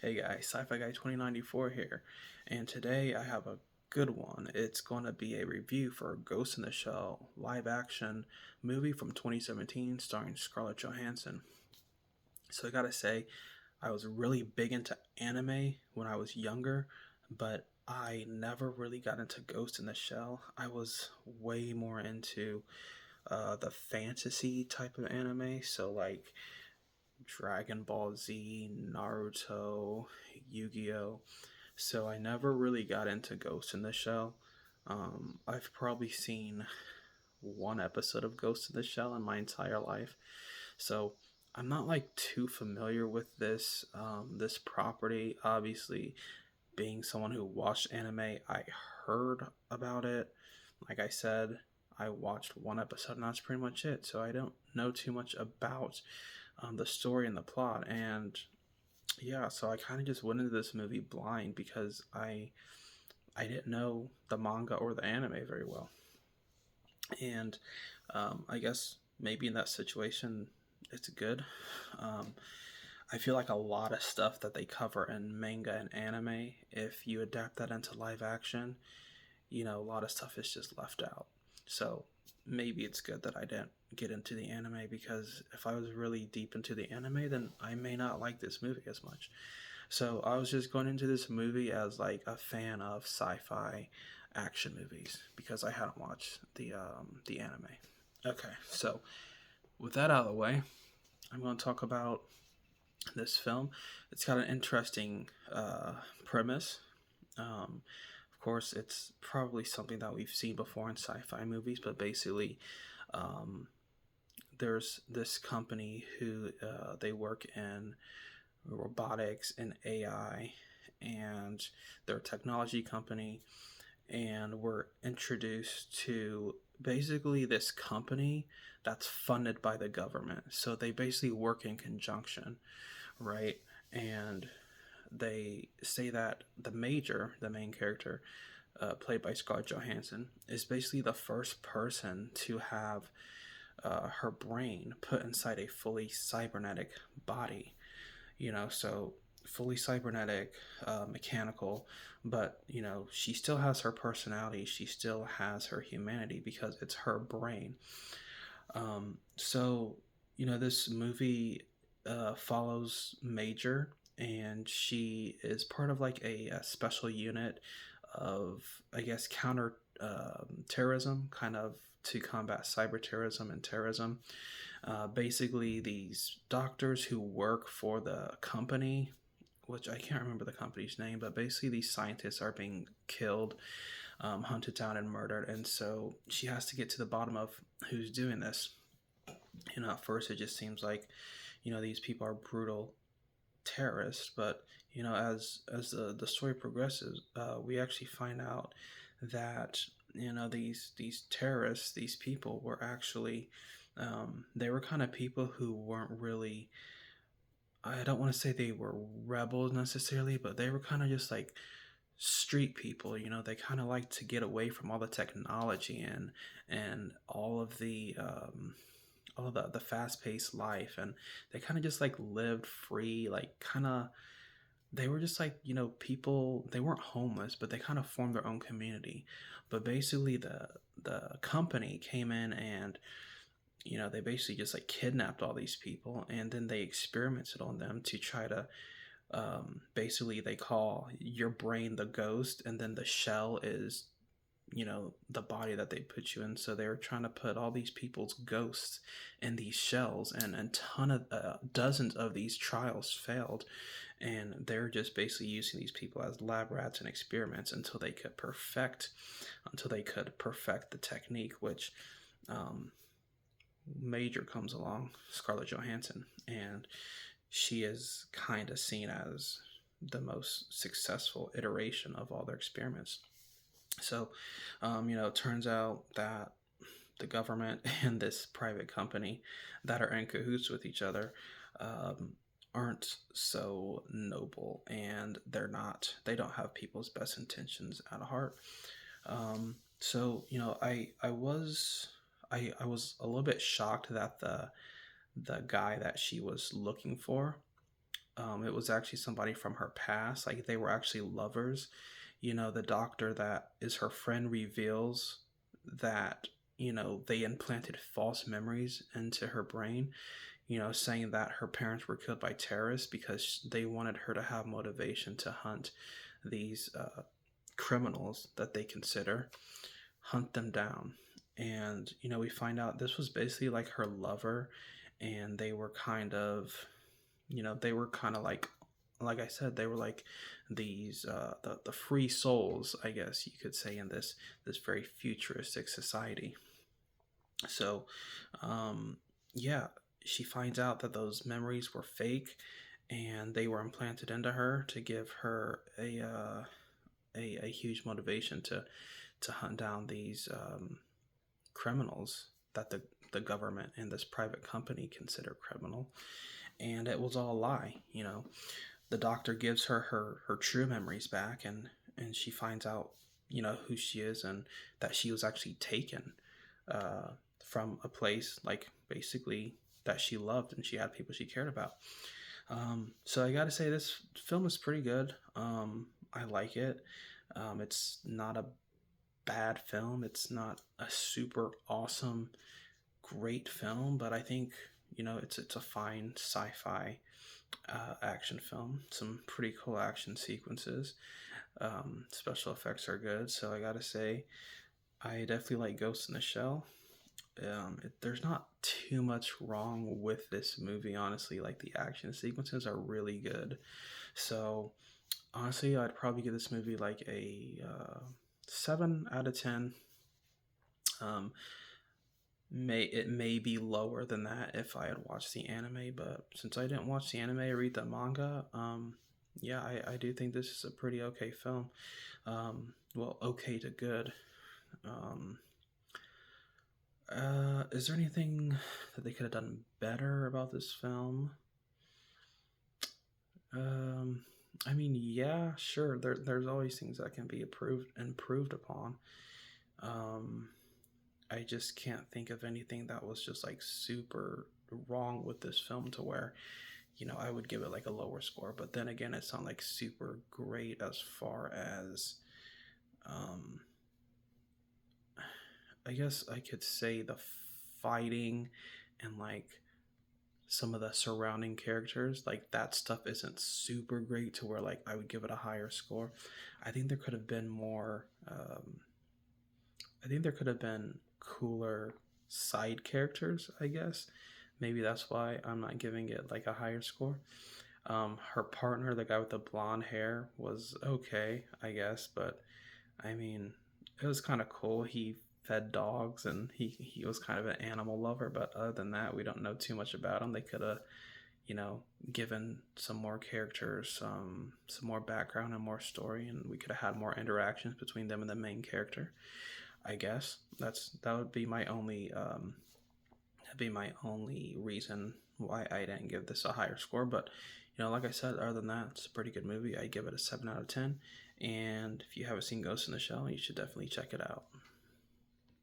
Hey guys, Sci-Fi Guy 2094 here, and today I have a good one. It's going to be a review for Ghost in the Shell live action movie from 2017 starring Scarlett Johansson. So I gotta say, I was really big into anime when I was younger, but I never really got into Ghost in the Shell. I was way more into the fantasy type of anime, so like Dragon Ball Z, Naruto, Yu-Gi-Oh. So I never really got into Ghost in the Shell. I've probably seen one episode of Ghost in the Shell in my entire life. So I'm not like too familiar with this property. Obviously, being someone who watched anime, I heard about it. Like I said, I watched one episode and that's pretty much it. So I don't know too much about the story and the plot. And yeah, so I kind of just went into this movie blind because I didn't know the manga or the anime very well. And I guess maybe in that situation, it's good. Um, I feel like a lot of stuff that they cover in manga and anime, if you adapt that into live action, a lot of stuff is just left out. So maybe it's good that I didn't get into the anime because if I was really deep into the anime, then I may not like this movie as much. So I was just going into this movie as like a fan of sci-fi action movies because I hadn't watched the anime. Okay, so with that out of the way, I'm going to talk about this film. It's got an interesting premise. Of course, it's probably something that we've seen before in sci-fi movies, but basically, um, there's this company who they work in robotics and AI, and they're a technology company, and we're introduced to basically this company that's funded by the government. So they basically work in conjunction, right? And they say that the main character, played by Scarlett Johansson, is basically the first person to have her brain put inside a fully cybernetic body. So fully cybernetic, mechanical, but she still has her personality. She still has her humanity because it's her brain. So this movie follows Major, and she is part of like a special unit of, I guess, counter terrorism, kind of to combat cyber terrorism and terrorism. Basically, these doctors who work for the company, which I can't remember the company's name, but basically these scientists are being killed, hunted down, and murdered. And so she has to get to the bottom of who's doing this. At first it just seems like, these people are brutal terrorists, but as the story progresses, we actually find out that these terrorists, these people were actually they were kind of people who weren't really, I don't want to say they were rebels necessarily, but they were kind of just like street people. They kind of like to get away from all the technology and all of the fast-paced life, and they kind of just like lived free, like kind of, they were just like, people, they weren't homeless, but they kind of formed their own community. But basically the company came in and they basically just like kidnapped all these people, and then they experimented on them to try to, basically they call your brain the ghost, and then the shell is the body that they put you in. So they were trying to put all these people's ghosts in these shells, and a ton of dozens of these trials failed, and they're just basically using these people as lab rats and experiments until they could perfect the technique, which um, Major comes along, Scarlett Johansson, and she is kind of seen as the most successful iteration of all their experiments. So, it turns out that the government and this private company that are in cahoots with each other aren't so noble, and they don't have people's best intentions at heart. So, I was a little bit shocked that the guy that she was looking for, It was actually somebody from her past. Like they were actually lovers. The doctor that is her friend reveals that, they implanted false memories into her brain, saying that her parents were killed by terrorists because they wanted her to have motivation to hunt these criminals that they consider, hunt them down. And, we find out this was basically like her lover, and they were kind of, like I said, they were like these the free souls, I guess you could say, in this very futuristic society. So, um, yeah, she finds out that those memories were fake, and they were implanted into her to give her a huge motivation to hunt down these criminals that the government and this private company consider criminal. And it was all a lie. The doctor gives her true memories back, and she finds out, who she is, and that she was actually taken uh, from a place, like, basically, that she loved, and she had people she cared about. So I gotta say, this film is pretty good. I like it. It's not a bad film. It's not a super awesome, great film, but I think, it's a fine sci-fi action film. Some pretty cool action sequences. Special effects are good, so I gotta say, I definitely like Ghost in the Shell. There's not too much wrong with this movie, honestly. Like, the action sequences are really good. So, honestly, I'd probably give this movie like a 7 out of 10. Um, it may be lower than that if I had watched the anime, but since I didn't watch the anime or read the manga, yeah, I do think this is a pretty okay film. Well, okay to good. Um, is there anything that they could have done better about this film? Um, I mean, yeah, sure. There's always things that can be improved upon. Um, I just can't think of anything that was just like super wrong with this film to where, I would give it like a lower score. But then again, it's not like super great as far as, um, I guess I could say the fighting and like some of the surrounding characters, like that stuff isn't super great to where like I would give it a higher score. I think there could have been more. I think there could have been cooler side characters, I guess. Maybe that's why I'm not giving it like a higher score. Her partner, the guy with the blonde hair, was okay, I guess, but I mean, it was kind of cool. He fed dogs and he was kind of an animal lover, but other than that, we don't know too much about him. They could have, you know, given some more characters, some more background and more story, and we could have had more interactions between them and the main character. I guess that would be my only reason why I didn't give this a higher score. But like I said, other than that, it's a pretty good movie. I give it a 7 out of 10. And if you haven't seen Ghost in the Shell, you should definitely check it out.